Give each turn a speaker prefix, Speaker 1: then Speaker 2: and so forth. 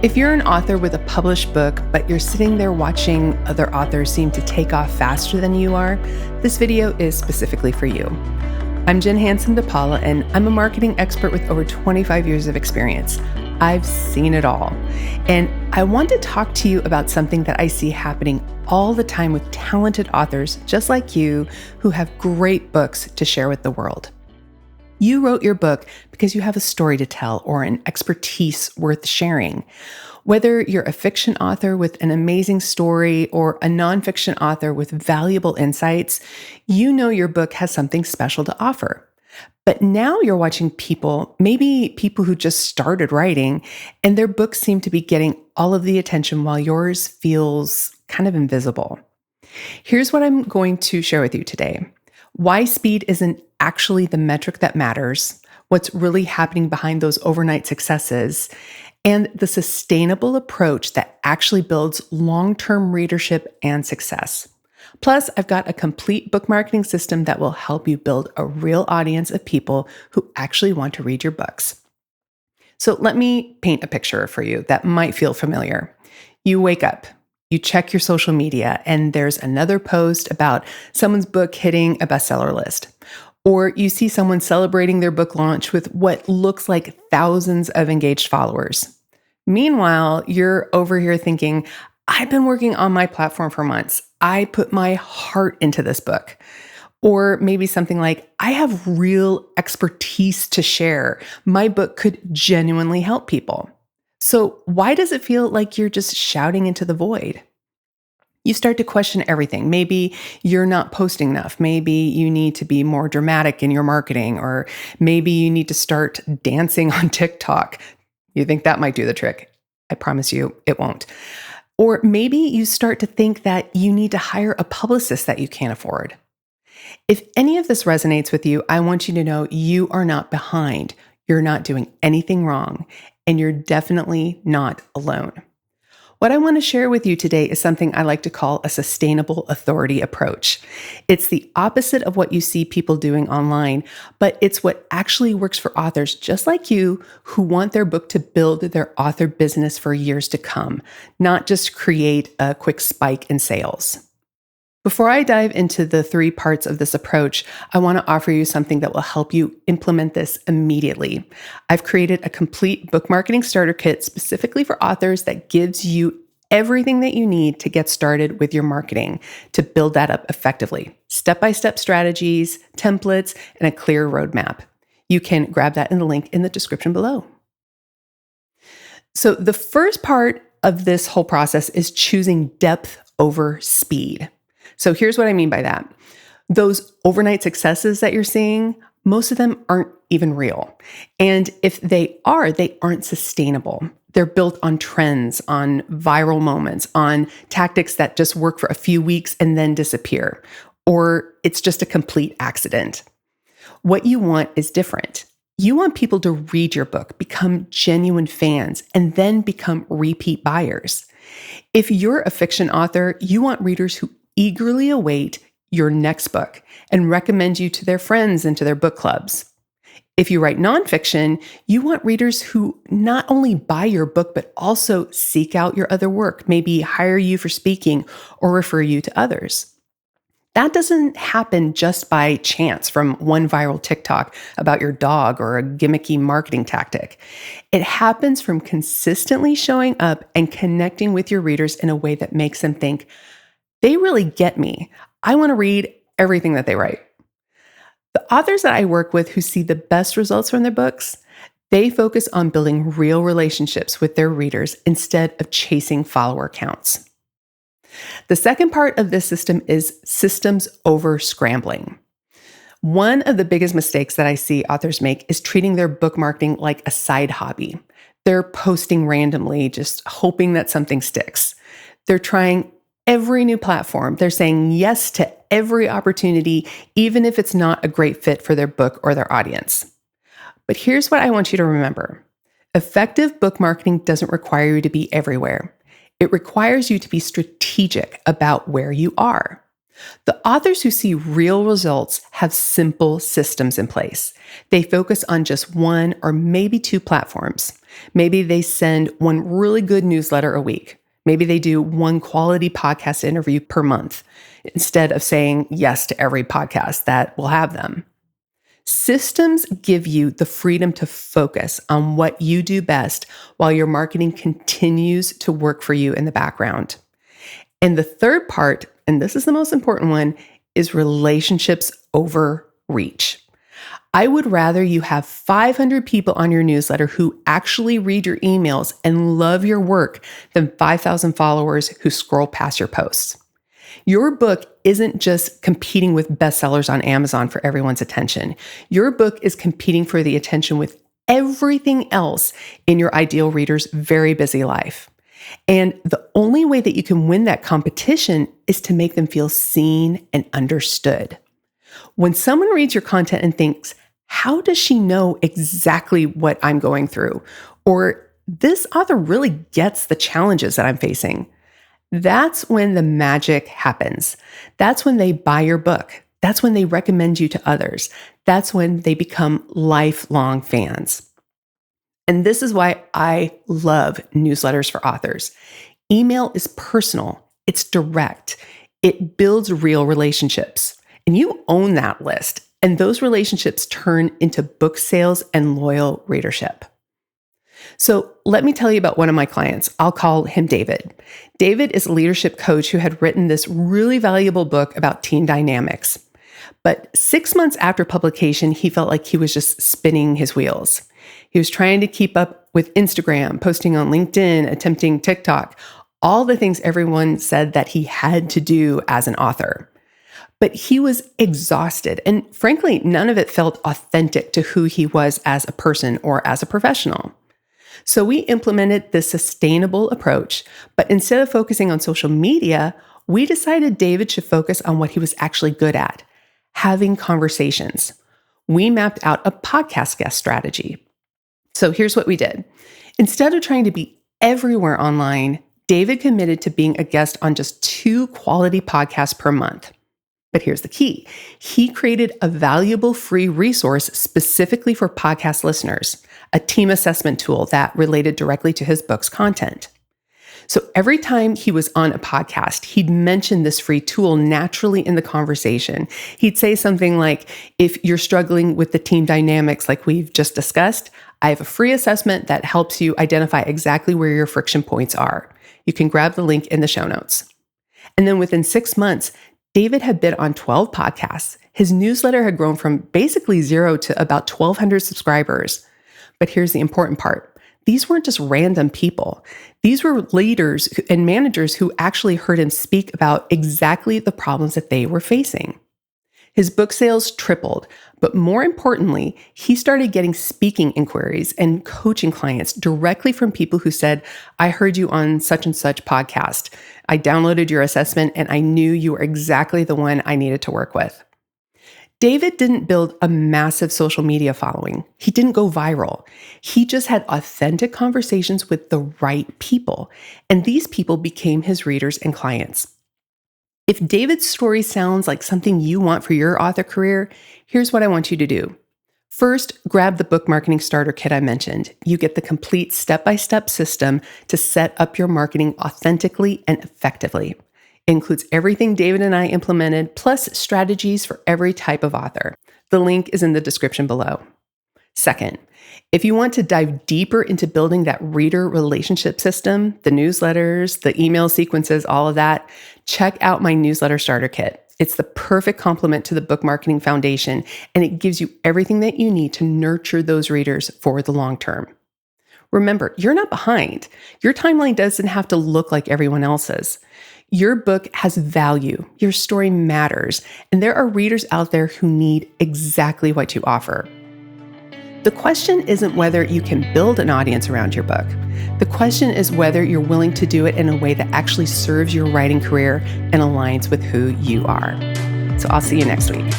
Speaker 1: If you're an author with a published book, but you're sitting there watching other authors seem to take off faster than you are, this video is specifically for you. I'm Hanson-dePaula, and I'm a marketing expert with over 25 years of experience. I've seen it all. And I want to talk to you about something that I see happening all the time with talented authors just like you who have great books to share with the world. You wrote your book because you have a story to tell or an expertise worth sharing. Whether you're a fiction author with an amazing story or a nonfiction author with valuable insights, you know your book has something special to offer. But now you're watching people, maybe people who just started writing, and their books seem to be getting all of the attention while yours feels kind of invisible. Here's what I'm going to share with you today. Why speed isn't actually the metric that matters, what's really happening behind those overnight successes, and the sustainable approach that actually builds long-term readership and success. Plus, I've got a complete book marketing system that will help you build a real audience of people who actually want to read your books. So let me paint a picture for you that might feel familiar. You wake up. You check your social media, and there's another post about someone's book hitting a bestseller list. Or you see someone celebrating their book launch with what looks like thousands of engaged followers. Meanwhile, you're over here thinking, I've been working on my platform for months. I put my heart into this book. Or maybe something like, I have real expertise to share. My book could genuinely help people. So why does it feel like you're just shouting into the void? You start to question everything. Maybe you're not posting enough. Maybe you need to be more dramatic in your marketing, or maybe you need to start dancing on TikTok. You think that might do the trick. I promise you it won't. Or maybe you start to think that you need to hire a publicist that you can't afford. If any of this resonates with you, I want you to know you are not behind. You're not doing anything wrong. And you're definitely not alone. What I want to share with you today is something I like to call a sustainable authority approach. It's the opposite of what you see people doing online, but it's what actually works for authors just like you who want their book to build their author business for years to come, not just create a quick spike in sales. Before I dive into the 3 parts of this approach, I want to offer you something that will help you implement this immediately. I've created a complete book marketing starter kit specifically for authors that gives you everything that you need to get started with your marketing to build that up effectively. Step-by-step strategies, templates, and a clear roadmap. You can grab that in the link in the description below. So the first part of this whole process is choosing depth over speed. So here's what I mean by that. Those overnight successes that you're seeing, most of them aren't even real. And if they aren't sustainable. They're built on trends, on viral moments, on tactics that just work for a few weeks and then disappear. Or it's just a complete accident. What you want is different. You want people to read your book, become genuine fans, and then become repeat buyers. If you're a fiction author, you want readers who eagerly await your next book and recommend you to their friends and to their book clubs. If you write nonfiction, you want readers who not only buy your book, but also seek out your other work, maybe hire you for speaking or refer you to others. That doesn't happen just by chance from one viral TikTok about your dog or a gimmicky marketing tactic. It happens from consistently showing up and connecting with your readers in a way that makes them think, they really get me. I want to read everything that they write. The authors that I work with who see the best results from their books, they focus on building real relationships with their readers instead of chasing follower counts. The second part of this system is systems over scrambling. One of the biggest mistakes that I see authors make is treating their book marketing like a side hobby. They're posting randomly, just hoping that something sticks. They're trying every new platform. They're saying yes to every opportunity, even if it's not a great fit for their book or their audience. But here's what I want you to remember. Effective book marketing doesn't require you to be everywhere. It requires you to be strategic about where you are. The authors who see real results have simple systems in place. They focus on just 1 or maybe 2 platforms. Maybe they send one really good newsletter a week. Maybe they do one quality podcast interview per month instead of saying yes to every podcast that will have them. Systems give you the freedom to focus on what you do best while your marketing continues to work for you in the background. And the third part, and this is the most important one, is relationships over reach. I would rather you have 500 people on your newsletter who actually read your emails and love your work than 5,000 followers who scroll past your posts. Your book isn't just competing with bestsellers on Amazon for everyone's attention. Your book is competing for the attention with everything else in your ideal reader's very busy life. And the only way that you can win that competition is to make them feel seen and understood. When someone reads your content and thinks, how does she know exactly what I'm going through? Or this author really gets the challenges that I'm facing. That's when the magic happens. That's when they buy your book. That's when they recommend you to others. That's when they become lifelong fans. And this is why I love newsletters for authors. Email is personal. It's direct. It builds real relationships. And you own that list. And those relationships turn into book sales and loyal readership. So let me tell you about one of my clients. I'll call him David. David is a leadership coach who had written this really valuable book about team dynamics. But 6 months after publication, he felt like he was just spinning his wheels. He was trying to keep up with Instagram, posting on LinkedIn, attempting TikTok, all the things everyone said that he had to do as an author. But he was exhausted, and frankly, none of it felt authentic to who he was as a person or as a professional. So we implemented this sustainable approach, but instead of focusing on social media, we decided David should focus on what he was actually good at, having conversations. We mapped out a podcast guest strategy. So here's what we did. Instead of trying to be everywhere online, David committed to being a guest on just 2 quality podcasts per month. But here's the key. He created a valuable free resource specifically for podcast listeners, a team assessment tool that related directly to his book's content. So every time he was on a podcast, he'd mention this free tool naturally in the conversation. He'd say something like, if you're struggling with the team dynamics like we've just discussed, I have a free assessment that helps you identify exactly where your friction points are. You can grab the link in the show notes. And then within 6 months, David had been on 12 podcasts. His newsletter had grown from basically 0 to about 1,200 subscribers. But here's the important part. These weren't just random people. These were leaders and managers who actually heard him speak about exactly the problems that they were facing. His book sales tripled, but more importantly, he started getting speaking inquiries and coaching clients directly from people who said, I heard you on such and such podcast. I downloaded your assessment and I knew you were exactly the one I needed to work with. David didn't build a massive social media following. He didn't go viral. He just had authentic conversations with the right people, and these people became his readers and clients. If David's story sounds like something you want for your author career, here's what I want you to do. First, grab the book marketing starter kit I mentioned. You get the complete step-by-step system to set up your marketing authentically and effectively. It includes everything David and I implemented, plus strategies for every type of author. The link is in the description below. Second, if you want to dive deeper into building that reader relationship system, the newsletters, the email sequences, all of that, check out my newsletter starter kit. It's the perfect complement to the book marketing foundation, and it gives you everything that you need to nurture those readers for the long term. Remember, you're not behind. Your timeline doesn't have to look like everyone else's. Your book has value. Your story matters, and there are readers out there who need exactly what you offer. The question isn't whether you can build an audience around your book. The question is whether you're willing to do it in a way that actually serves your writing career and aligns with who you are. So I'll see you next week.